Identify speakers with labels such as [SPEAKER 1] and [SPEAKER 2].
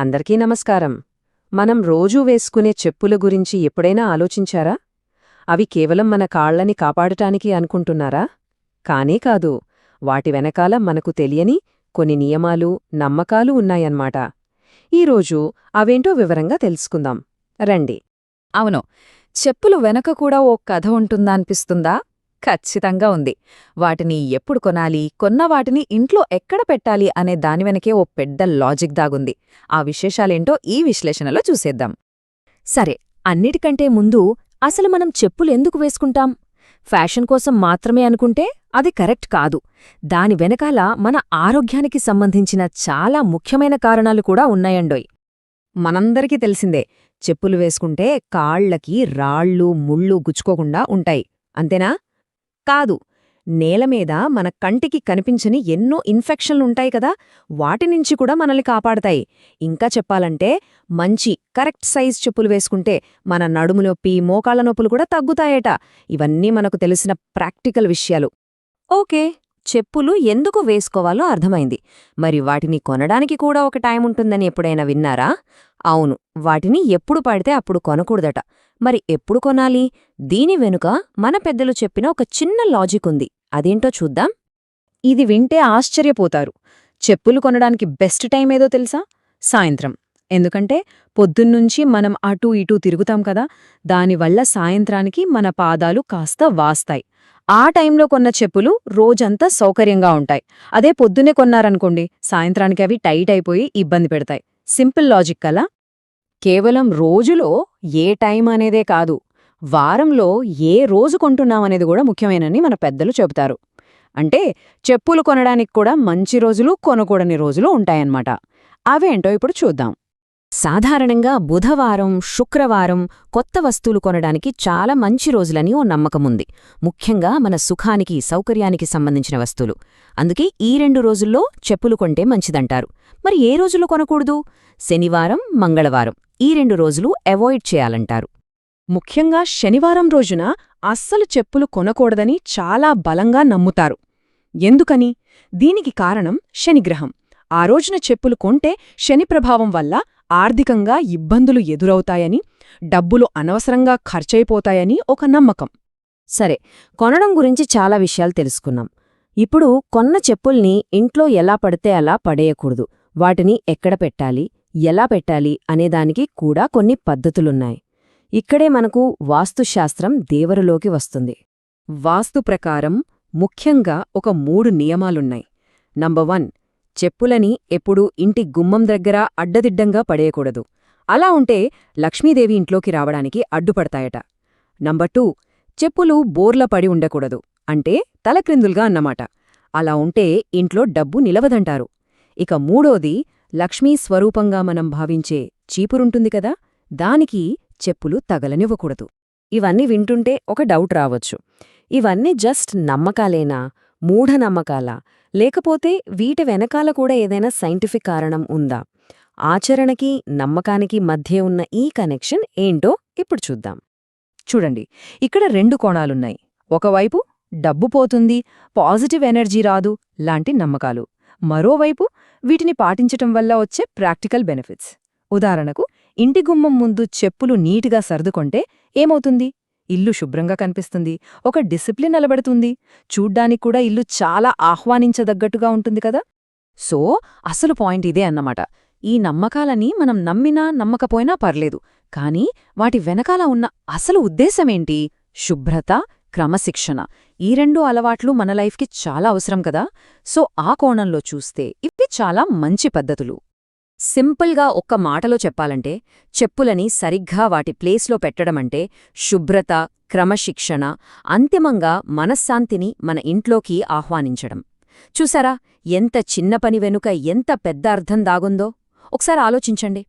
[SPEAKER 1] అందరికీ నమస్కారం. మనం రోజూ వేసుకునే చెప్పుల గురించి ఎప్పుడైనా ఆలోచించారా? అవి కేవలం మన కాళ్లని కాపాడటానికి అనుకుంటున్నారా? కానే కాదు. వాటి వెనకాల మనకు తెలియని కొన్ని నియమాలు, నమ్మకాలు ఉన్నాయన్నమాట. ఈరోజు అవేంటో వివరంగా తెలుసుకుందాం. రండి.
[SPEAKER 2] అవును, చెప్పులు వెనక కూడా ఓ కథ ఉంటుందా అనిపిస్తుందా? ఖచ్చితంగా ఉంది. వాటిని ఎప్పుడు కొనాలి, కొన్న వాటిని ఇంట్లో ఎక్కడ పెట్టాలి అనే దాని వెనకే ఓ పెద్ద లాజిక్ దాగుంది. ఆ విశేషాలేంటో ఈ విశ్లేషణలో చూసేద్దాం.
[SPEAKER 3] సరే, అన్నిటికంటే ముందు అసలు మనం చెప్పులెందుకు వేసుకుంటాం? ఫ్యాషన్ కోసం మాత్రమే అనుకుంటే అది కరెక్ట్ కాదు. దాని వెనకాల మన ఆరోగ్యానికి సంబంధించిన చాలా ముఖ్యమైన కారణాలు కూడా ఉన్నాయండోయ్.
[SPEAKER 1] మనందరికీ తెలిసిందే, చెప్పులు వేసుకుంటే కాళ్లకి రాళ్ళు, ముళ్ళు గుచ్చుకోకుండా ఉంటాయి. అంతేనా? కాదు. నేలమీద మన కంటికి కనిపించని ఎన్నో ఇన్ఫెక్షన్లుంటాయి కదా, వాటినుంచి కూడా మనల్ని కాపాడతాయి. ఇంకా చెప్పాలంటే మంచి కరెక్ట్ సైజ్ చెప్పులు వేసుకుంటే మన నడుము నొప్పి, మోకాళ్ల నొప్పులు కూడా తగ్గుతాయట. ఇవన్నీ మనకు తెలిసిన ప్రాక్టికల్ విషయాలు.
[SPEAKER 3] ఓకే, చెప్పులు ఎందుకు వేసుకోవాలో అర్థమైంది. మరి వాటిని కొనడానికి కూడా ఒక టైం ఉంటుందని ఎప్పుడైనా విన్నారా? అవును, వాటిని ఎప్పుడు పడితే అప్పుడు కొనకూడదట. మరి ఎప్పుడు కొనాలి? దీని వెనుక మన పెద్దలు చెప్పిన ఒక చిన్న లాజిక్ ఉంది. అదేంటో చూద్దాం.
[SPEAKER 2] ఇది వింటే ఆశ్చర్యపోతారు. చెప్పులు కొనడానికి బెస్ట్ టైం ఏదో తెలుసా? సాయంత్రం. ఎందుకంటే పొద్దున్నుంచి మనం అటూ ఇటూ తిరుగుతాం కదా, దానివల్ల సాయంత్రానికి మన పాదాలు కాస్త వాస్తాయి. ఆ టైంలో కొన్న చెప్పులు రోజంతా సౌకర్యంగా ఉంటాయి. అదే పొద్దునే కొన్నారనుకోండి, సాయంత్రానికి అవి టైట్ అయిపోయి ఇబ్బంది పెడతాయి. సింపుల్ లాజిక్ కలా? కేవలం రోజులో ఏ టైం అనేదే కాదు, వారంలో ఏ రోజు కొంటున్నామనేది కూడా ముఖ్యమేనని మన పెద్దలు చెబుతారు. అంటే చెప్పులు కొనడానికి కూడా మంచి రోజులు, కొనకూడని రోజులు ఉంటాయన్నమాట. అవేంటో ఇప్పుడు చూద్దాం.
[SPEAKER 3] సాధారణంగా బుధవారం, శుక్రవారం కొత్త వస్తువులు కొనడానికి చాలా మంచి రోజులని ఓ నమ్మకముంది. ముఖ్యంగా మన సుఖానికి, సౌకర్యానికి సంబంధించిన వస్తువులు. అందుకే ఈ 2 రోజుల్లో చెప్పులు కొంటే మంచిదంటారు. మరి ఏ రోజుల్లో కొనకూడదు? శనివారం, మంగళవారం. ఈ 2 రోజులు అవాయిడ్ చేయాలంటారు.
[SPEAKER 2] ముఖ్యంగా శనివారం రోజున అస్సలు చెప్పులు కొనకూడదని చాలా బలంగా నమ్ముతారు. ఎందుకని? దీనికి కారణం శనిగ్రహం. ఆ రోజున చెప్పులు కొంటే శని ప్రభావం వల్ల ఆర్థికంగా ఇబ్బందులు ఎదురవుతాయని, డబ్బులు అనవసరంగా ఖర్చయిపోతాయని ఒక నమ్మకం.
[SPEAKER 3] సరే, కొనడం గురించి చాలా విషయాలు తెలుసుకున్నాం. ఇప్పుడు కొన్న చెప్పుల్ని ఇంట్లో ఎలా పడితే అలా పడేయకూడదు. వాటిని ఎక్కడ పెట్టాలి, ఎలా పెట్టాలి అనేదానికి కూడా కొన్ని పద్ధతులున్నాయి. ఇక్కడే మనకు వాస్తుశాస్త్రం దేవరులోకి వస్తుంది.
[SPEAKER 1] వాస్తు ప్రకారం ముఖ్యంగా ఒక 3 నియమాలున్నాయి. నంబర్ 1, చెప్పులని ఎప్పుడూ ఇంటి గుమ్మం దగ్గర అడ్డదిడ్డంగా పడేయకూడదు. అలా ఉంటే లక్ష్మీదేవి ఇంట్లోకి రావడానికి అడ్డుపడతాయట. నంబర్ 2, చెప్పులు బోర్ల పడి ఉండకూడదు. అంటే తలక్రిందులుగా అన్నమాట. అలా ఉంటే ఇంట్లో డబ్బు నిలవదంటారు. ఇక 3వది, లక్ష్మీ స్వరూపంగా మనం భావించే చీపురుంటుంది కదా, దానికి చెప్పులు తగలనివ్వకూడదు.
[SPEAKER 3] ఇవన్నీ వింటుంటే ఒక డౌట్ రావచ్చు. ఇవన్నీ జస్ట్ నమ్మకాలేనా, మూఢనమ్మకాలా, లేకపోతే వీటి వెనకాల కూడా ఏదైనా సైంటిఫిక్ కారణం ఉందా? ఆచరణకి, నమ్మకానికి మధ్య ఉన్న ఈ కనెక్షన్ ఏంటో ఇప్పుడు చూద్దాం.
[SPEAKER 2] చూడండి, ఇక్కడ 2 కోణాలున్నాయి. ఒకవైపు డబ్బు పోతుంది, పాజిటివ్ ఎనర్జీ రాదు లాంటి నమ్మకాలు. మరోవైపు వీటిని పాటించటం వల్ల వచ్చే ప్రాక్టికల్ బెనిఫిట్స్. ఉదాహరణకు, ఇంటి గుమ్మం ముందు చెప్పులు నీటిగా సర్దుకొంటే ఏమవుతుంది? ఇల్లు శుభ్రంగా కనిపిస్తుంది, ఒక డిసిప్లిన్ నిలబడుతుంది, చూడ్డానికి కూడా ఇల్లు చాలా ఆహ్వానించదగ్గట్టుగా ఉంటుంది కదా. సో అసలు పాయింట్ ఇదే అన్నమాట. ఈ నమ్మకాలని మనం నమ్మినా నమ్మకపోయినా పర్లేదు, కానీ వాటి వెనకాల ఉన్న అసలు ఉద్దేశమేంటి? శుభ్రత, క్రమశిక్షణ. ఈ 2 అలవాట్లు మన లైఫ్కి చాలా అవసరం కదా. సో ఆ కోణంలో చూస్తే ఇవి చాలా మంచి పద్ధతులు.
[SPEAKER 3] సింపుల్గా ఒక్క మాటలో చెప్పాలంటే, చెప్పులని సరిగ్గా వాటి ప్లేస్లో పెట్టడమంటే శుభ్రత, క్రమశిక్షణ, అంతిమంగా మనశ్శాంతిని మన ఇంట్లోకి ఆహ్వానించడం. చూసారా, ఎంత చిన్న పని వెనుక ఎంత పెద్ద అర్థం దాగుందో? ఒకసారి ఆలోచించండి.